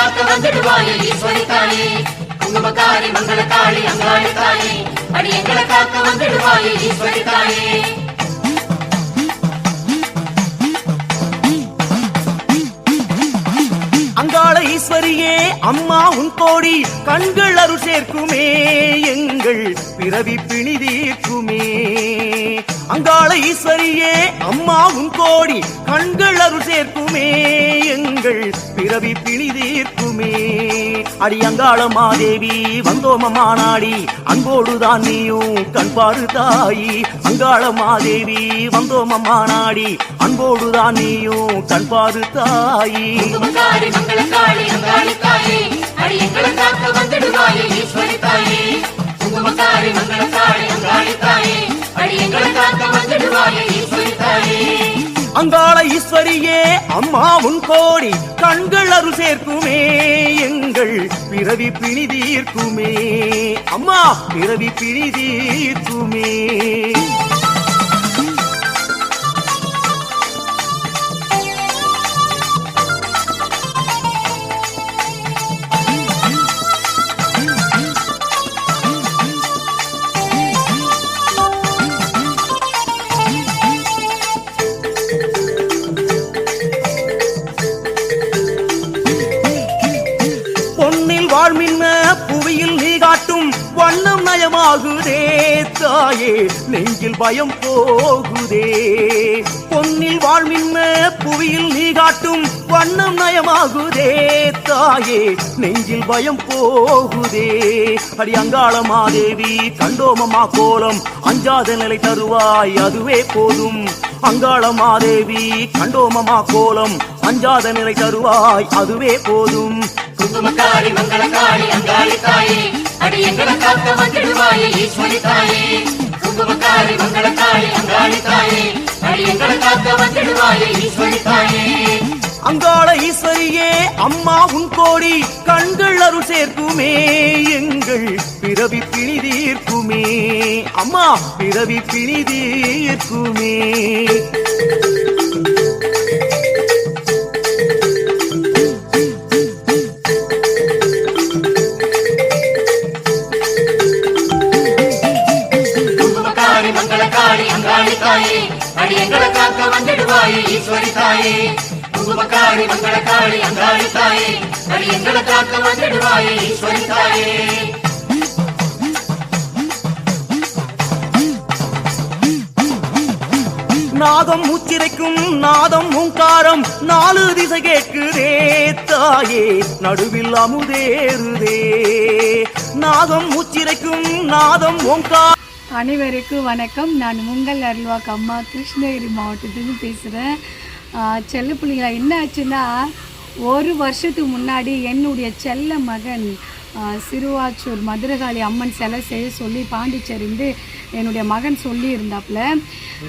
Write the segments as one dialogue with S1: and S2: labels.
S1: காக்க வந்துடுவாயே ஈஸ்வரி தாயே, குங்குமக்காரி மங்களக்காளி அங்காளி தாயே, அடி எங்களை காக்க வந்துடுவாயே ஈஸ்வரி தாயே.
S2: அங்காள ஈஸ்வரியே அம்மா உன் கோடி கண்கள் அருள் சேர்க்குமே, எங்கள் பிறவி பிணி தீர்க்குமே. அங்காள ஈஸ்வரியே அம்மா உன் கோடி கண்கள் அருள் சேர்க்குமே, எங்கள் பிறவி பிணி தீர்க்குமே. அடி அங்காள மாதேவி வந்தோமம்மா நாடி, அன்போடுதான் நீயும் கண்பாரு தாயி. அங்காள மாதேவி வந்தோமம்மா நாடி, அன்போடுதான் நீயும் கண்பாரு தாயி.
S1: மங்களக்காளி அங்காளி தாயே, அடி எங்களை காக்க வந்துடுவாயே ஈஸ்வரி தாயே, குங்குமக்காரி மங்களக்காளி அங்காளி தாயே, அடி எங்களை காக்க வந்துடுவாயே ஈஸ்வரி தாயே.
S2: அங்காள ஈஸ்வரியே அம்மா உன் கோடி கண்கள் அருள் சேர்க்குமே, எங்கள் பிறவி பிணி தீர்க்குமே. அம்மா பிறவி பிணி தீர்க்குமே. வாழ்மின்ன புவியில் நீ காட்டும் வண்ணம் நயமாகுதே தாயே, நெஞ்சில் பயம் போகுதே. பொன்னில் வாழ்மின்ன புவியில் நீ காட்டும் வண்ணம் நயமாகுதே தாயே, நெஞ்சில் பயம் போகுதே. அடி அங்காள மாதேவி கண்டோமம்மா கோலம், அஞ்சாத நிலை தருவாய் அதுவே போதும். அங்காள மாதேவி கண்டோமம்மா கோலம், அஞ்சாத நிலை தருவாய் அதுவே போதும்.
S1: குங்குமக்காரி மங்களக்காளி அங்காளி தாயே, அடி எங்களை காக்க வந்துடுவாயே ஈஸ்வரி தாயே, குங்குமக்காரி மங்களக்காளி அங்காளி தாயே, அடி எங்களை காக்க வந்துடுவாயே ஈஸ்வரி தாயே.
S2: அங்காள ஈஸ்வரியே அம்மா உன் கோடி கண்கள் அருள் சேர்க்குமே, எங்கள் பிறவி பிணி தீர்க்குமே. அம்மா பிறவி பிணி தீர்க்குமே.
S1: மங்களக்காளி அங்காளி தாயே, அடி எங்களை காக்க வந்துடுவாயே ஈஸ்வரி தாயே, குங்குமக்காரி மங்களக்காளி அங்காளி தாயே, அடி எங்களை காக்க வந்துடுவாயே ஈஸ்வரி தாயே.
S2: நாதம் மூச்சிரைக்கும் நாதம் ஓங்காரம், நாலு திசை கேட்குதே தாயே, நடுவில் அமுதேறுதே. நாதம் மூச்சிரைக்கும் நாதம் ஓங்காரம்.
S3: அனைவருக்கும் வணக்கம். நான் உங்கள் அருள்வாக்கு அம்மா கிருஷ்ணகிரி மாவட்டத்துலேருந்து பேசுகிறேன். செல்ல பிள்ளைங்களா, என்ன ஆச்சுன்னா, ஒரு வருஷத்துக்கு முன்னாடி என்னுடைய செல்ல மகன் சிறுவாச்சூர் மதுரகாளி அம்மன் சிலை செய்ய சொல்லி பாண்டிச்சேரிந்து என்னுடைய மகன் சொல்லி இருந்தாப்புல.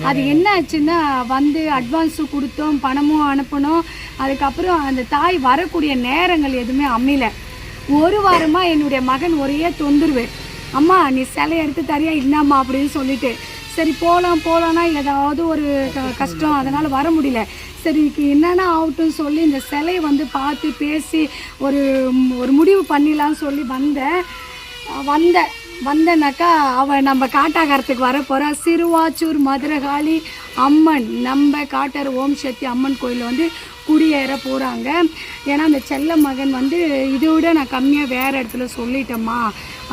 S3: அது என்ன ஆச்சுன்னா, வந்து அட்வான்ஸு கொடுத்தோம், பணமும் அனுப்பணும். அதுக்கப்புறம் அந்த தாய் வரக்கூடிய நேரங்கள் எதுவுமே அமையல. ஒரு வாரமாக என்னுடைய மகன் ஒரே தொந்தரவு, அம்மா நீ சிலை எடுத்து தரியா என்னம்மா அப்படின்னு சொல்லிட்டு, சரி போகலான்னா ஏதாவது ஒரு கஷ்டம், அதனால் வர முடியல. சரி என்னென்ன ஆகட்டும் சொல்லி இந்த சிலையை வந்து பார்த்து பேசி ஒரு முடிவு பண்ணிடலான்னு சொல்லி வந்தேனாக்கா, அவள் நம்ம காட்டாகாரத்துக்கு வரப்போகிறா. சிறுவாச்சூர் மதுரகாளி அம்மன் நம்ம காட்டார் ஓம் சக்தி அம்மன் கோயிலில் வந்து குடியேற போகிறாங்க. ஏன்னா அந்த செல்ல மகன் வந்து இதை விட நான் கம்மியாக வேறு இடத்துல சொல்லிட்டேம்மா,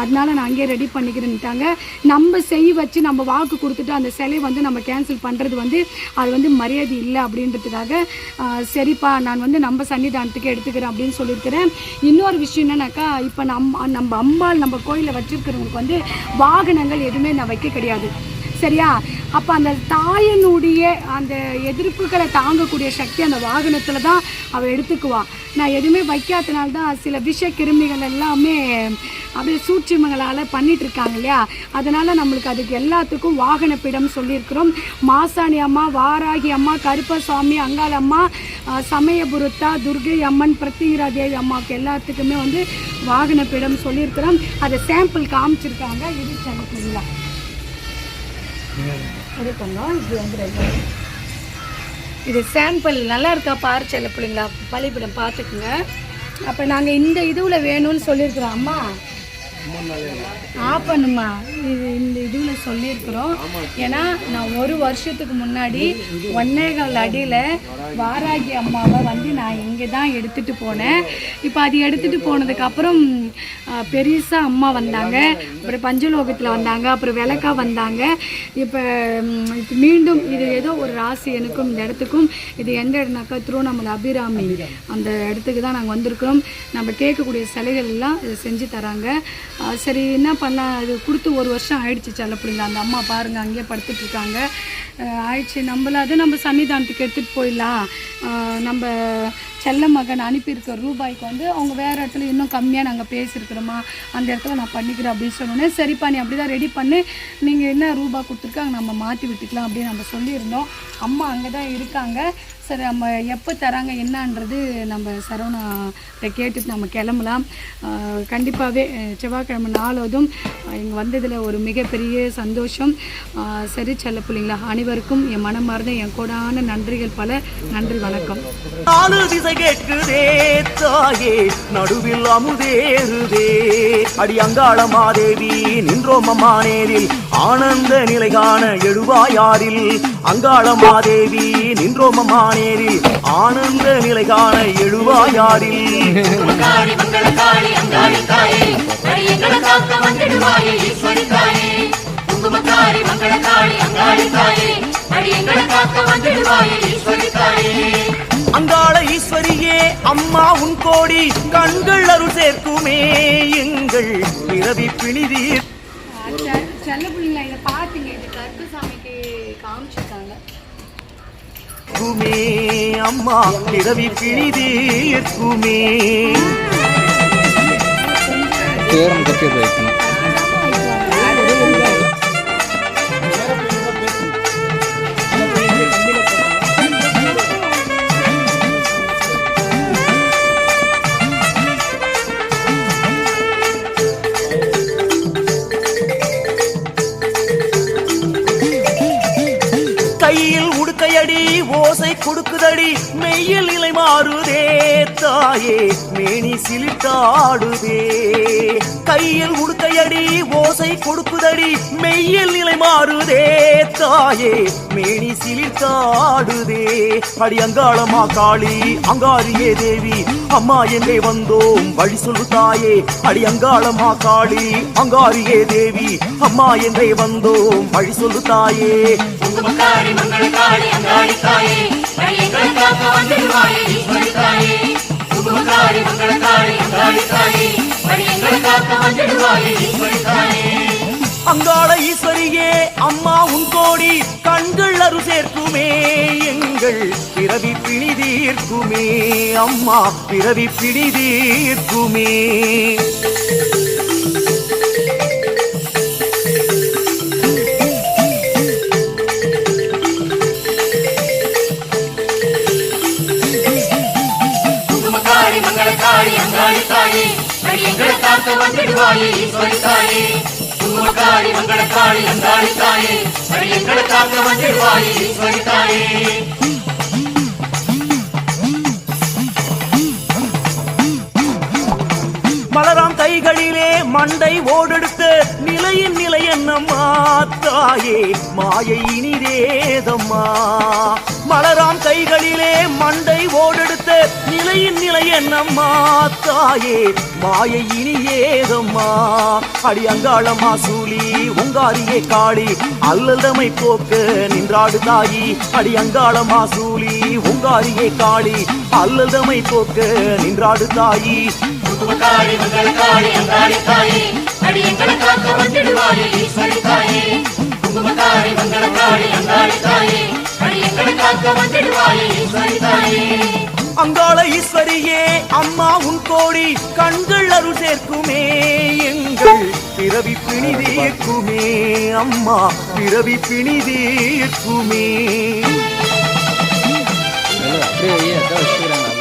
S3: அதனால நான் அங்கேயே ரெடி பண்ணிக்கிறேன்ட்டாங்க. நம்ம வச்சு நம்ம வாக்கு கொடுத்துட்டு அந்த சிலையை வந்து நம்ம கேன்சல் பண்ணுறது வந்து அது வந்து மரியாதை இல்லை அப்படின்றதுக்காக, சரிப்பா நான் வந்து நம்ம சன்னிதானத்துக்கு எடுத்துக்கிறேன் அப்படின்னு சொல்லியிருக்கிறேன். இன்னொரு விஷயம் என்னன்னாக்கா, இப்போ நம்ம அம்பாள் நம்ம கோயிலில் வச்சுருக்கிறவங்களுக்கு வந்து வாகனங்கள் எதுவுமே நான் வைக்க கிடையாது, சரியா? அப்போ அந்த தாயினுடைய அந்த எதிர்ப்புகளை தாங்கக்கூடிய சக்தி அந்த வாகனத்தில் தான் அவள் எடுத்துக்குவாள். நான் எதுவுமே வைக்காதனால தான் சில விஷ கிருமிகள் எல்லாமே அப்படியே சூட்சுமங்களால் பண்ணிகிட்ருக்காங்க இல்லையா, அதனால் நம்மளுக்கு அதுக்கு எல்லாத்துக்கும் வாகனப்பிடம் சொல்லியிருக்கிறோம். மாசாணி அம்மா, வாராகி அம்மா, கருப்பசாமி, அங்காள அம்மா, சமயபுரத்தா, துர்கை அம்மன், பிரத்திகிரா தேவி அம்மாவுக்கு எல்லாத்துக்குமே வந்து வாகனப்பிடம் சொல்லியிருக்கிறோம். அதை சாம்பிள் காமிச்சிருக்காங்க. இது சரிங்களா இது பண்ணோம். இது வந்து இது சாம்பிள் நல்லா இருக்கா பாரு செல்ல பிள்ளைங்களா, பள்ளிப்பிடம் பார்த்துக்குங்க. அப்போ நாங்கள் இந்த இதுவில் வேணும்னு சொல்லியிருக்கிறோம். அம்மா பண்ணுமா இந்த இதுவில் சொல்லியிருக்கிறோம். ஏன்னா நான் ஒரு வருஷத்துக்கு முன்னாடி 1.25 அடியில் வாராகி அம்மாவை வந்து நான் இங்கே தான் எடுத்துகிட்டு போனேன். இப்போ அது எடுத்துகிட்டு போனதுக்கப்புறம் பெருசாக அம்மா வந்தாங்க, அப்புறம் பஞ்சலோகத்தில் வந்தாங்க, அப்புறம் விளக்கா வந்தாங்க. இப்போ மீண்டும் இது ஏதோ ஒரு ராசி எனக்கும் இந்த இடத்துக்கும். இது எந்த இடம்னாக்கா திருவண்ணாமலை அபிராமி அந்த இடத்துக்கு தான் நாங்கள் வந்திருக்கிறோம். நம்ம கேட்கக்கூடிய சிலைகள் எல்லாம் இதை செஞ்சு தராங்க. சரி என்ன பண்ணலாம், அது கொடுத்து 1 வருஷம் ஆயிடுச்சு. செல்ல பிள்ளைங்க அந்த அம்மா பாருங்கள் அங்கேயே படுத்துட்ருக்காங்க. ஆயிடுச்சு, நம்ம சன்னிதானத்துக்கு எடுத்துகிட்டு போயிடலாம். நம்ம செல்ல மகன் அனுப்பியிருக்கிற ரூபாய்க்கு வந்து அவங்க வேறு இடத்துல இன்னும் கம்மியாக நாங்கள் பேசியிருக்கிறோமா, அந்த இடத்துல நான் பண்ணிக்கிறேன் அப்படின்னு சொன்னோன்னே, சரிப்பா நீ அப்படி தான் ரெடி பண்ணி நீங்கள் என்ன ரூபா கொடுத்துருக்காங்க நம்ம மாற்றி விட்டுக்கலாம் அப்படின்னு நம்ம சொல்லியிருந்தோம். அம்மா அங்கே தான் இருக்காங்க. சரி நம்ம எப்போ தராங்க என்னன்றது நம்ம சரவணாட்ட கேட்டுட்டு நம்ம கிளம்பலாம். கண்டிப்பாகவே செவ்வாய்க்கிழமை நாளதும் இங்கே வந்ததில் ஒரு மிகப்பெரிய சந்தோஷம். சரி செல்ல பிள்ளைங்களா, அனைவருக்கும் என் மனமார்ந்த என் கூடான நன்றிகள் பல. நன்றி, வணக்கம்.
S2: 4 திசை கேட்குதே தாயே, நடுவில் அமுதேறுதே. அடி அங்காள மாதேவி நின்றோம் அம்மா நேரில், ஆனந்த நிலை காண எழுவாயாரில். அங்காள மாதேவி நின்றோம் அம்மா நேரில், ஆனந்த நிலை காண எழுவாயாரில்.
S1: குங்குமக்காரி மங்களக்காளி அங்காளி தாயே, அடி எங்களை காக்க வந்திடுவாயே ஈஸ்வரி தாயே. குங்குமக்காரி மங்களக்காளி அங்காளி தாயே, அடி எங்களை காக்க வந்திடுவாயே ஈஸ்வரி தாயே.
S2: அங்காள ஈஸ்வரியே அம்மா உன் கோடி கண்கள் அருள் சேர்க்குமே எங்கள் பிறவி பிணிதீர்.
S3: செல்ல பிள்ளைங்களா இதை பார்த்துங்க, இது கருப்பசாமிக்கு காமிச்சிருக்காங்க.
S2: அம்மா பிறவி பிணிதீர்க்குமே.
S4: தேரம் கட்டி வைக்கணும்.
S2: கையில் உடுக்கையடி ஓசை கொடுக்குதடி, மெய்யில் நிலை மாறுதே தாயே மேனி சிலிட்டாடுதே. கையில் உடுக்கையடி ஓசை கொடுக்குதடி, மெய்யில் நிலை மாறுதே தாயே மேனி சிலிட்டாடுதே. அடி அங்காளமா காளி அங்காரியே தேவி, அம்மா என்றே வந்தோம் வழி சொல்லு தாயே. அடி அங்காளமா காளி அங்காரியே தேவி, அம்மா என்றே வந்தோம் வழி சொல்லு தாயே.
S1: குங்குமக்காரி மங்களக்காளி அங்காளி தாயே, அடி எங்களை காக்க வந்திடுவாயே ஈஸ்வரி தாயே. குங்குமக்காரி மங்களக்காளி அங்காளி தாயே, அடி எங்களை காக்க வந்திடுவாயே ஈஸ்வரி தாயே.
S2: அங்காள ஈஸ்வரியே அம்மா உன் கோடி கண்கள் அரு சேர்க்குமே எங்கள் பிறவி பிணிதீர்க்குமே. அம்மா பிறவி பிணிதீர்க்குமே.
S1: குங்குமக்காரி மங்களக்காளி அங்காளி தாயே, அடி எங்களை காக்க வந்திடுவாயே ஈஸ்வரி தாயே. குங்குமக்காரி மங்களக்காளி அங்காளி தாயே, அடி எங்களை காக்க வந்திடுவாயே ஈஸ்வரி தாயே.
S2: மலராம் கைகளிலே மண்டை ஓடெடுத்த நிலையின் நிலை என்னம்மா தாயே மாயை இனிதேதம்மா. மலராம் கைகளிலே மண்டை ஓடெடுத்த நிலையின் நிலை என்னம்மா தாயே மாயை இனியேதம்மா. அடி அங்காளம்மா சூலி உங்காரியே காளி, அல்லதமை போக்க நின்றாடு தாயி. அடி அங்காளம்மா சூலி உங்காரியே காளி, அல்லதமை போக்க நின்றாடு தாயி.
S1: குங்குமக்காரி மங்களக்காளி அங்காளி தாயே, அடி எங்களை காக்க வந்திடுவாயே ஈஸ்வரி தாயே. குங்குமக்காரி மங்களக்காளி அங்காளி தாயே, அடி எங்களை காக்க வந்திடுவாயே ஈஸ்வரி தாயே.
S2: அங்காள ஈஸ்வரியே அம்மா உன் கோடி கண்கள் அருள் சேர்க்குமே எங்கள் பிறவி பிணிதீர்க்குமே. அம்மா பிறவி பிணிதீர்க்குமே.
S4: அப்படியே அதான் வச்சுக்கிறாங்க.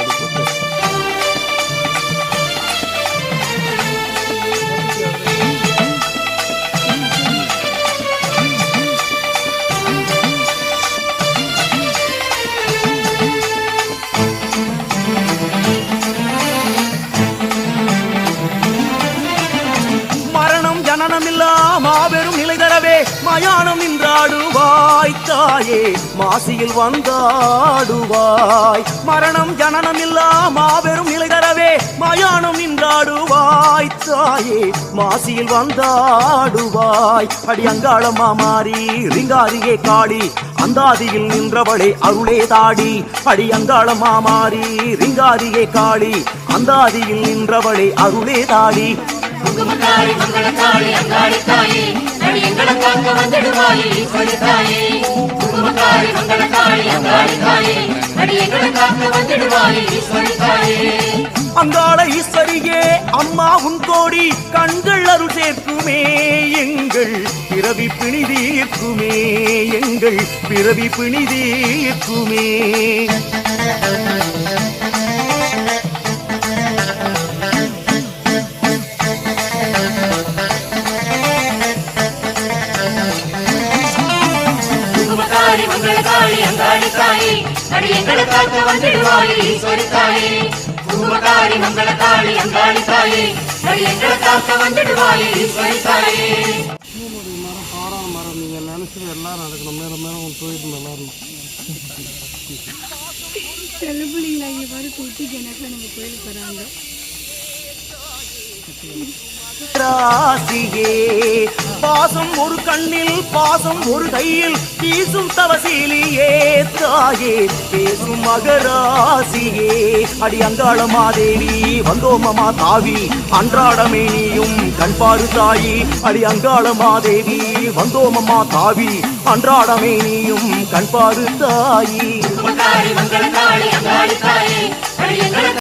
S2: மயானம் நின்றாடுவாய் தாயே மாசியில் வந்தாடுவாய் மரணம் ஜனனம் இல்லா மாபெரும் நிலை தரவே மயானம் நின்றாடுவாய் தாயே மாசியில் வந்தாடுவாய் அடி அங்காளம்மா மாறி ரிங்காரியே காளி அந்தாதியில் நின்றவளே அருளே தாடி அடி அங்காளம்மா மாறி ரிங்காரியே காளி அந்தாதியில் நின்றவளே அருளே தாடி
S1: குங்குமக்காரி மங்களக்காளி அங்காளி தாயே அடி எங்களை காக்க வந்திடுவாயே ஈஸ்வரி தாயே குங்குமக்காரி மங்களக்காளி அங்காளி தாயே அடி எங்களை காக்க வந்திடுவாயே ஈஸ்வரி தாயே
S2: அங்காள ஈஸ்வரியே அம்மா உன் கோடி கண்கள் அருள் சேர்க்குமே எங்கள் பிறவி பிணிதீர்க்குமே எங்கள் பிறவி பிணிதீர்க்குமே
S1: குங்குமக்காரி மங்களக்காளி அங்காளி தாயே அடி எங்களை காக்க வந்திடுவாயே ஈஸ்வரி தாயே குங்குமக்காரி மங்களக்காளி அங்காளி தாயே அடி எங்களை காக்க வந்திடுவாயே ஈஸ்வரி தாயே
S5: மரம் பாறான மரம் நீங்கள் நினச்சது எல்லாம் நடக்கணும் மேலே மேலே உன் தொழில் நல்லா இருக்கும்
S3: சில பிள்ளைங்களா இங்கே பாரு குட்டி கிணத்துல நம்ம கோயிலுக்கு வராங்க
S2: ராசியே பாசம் ஒரு கண்ணில் பாசம் ஒரு கையில் வீசும் தவசீலியே தாயே பேசும் மகராசியே அடி அங்காளமாதேவி வந்தோமமா தாவி அன்றாடமே நீயும் கண்பாரு தாயி அடி அங்காளமாதேவி வந்தோமமா தாவி அன்றாடமே நீயும் கண்பாரு தாயி
S1: குங்குமக்காரி மங்களக்காளி அங்காளி தாயே அடி எங்களை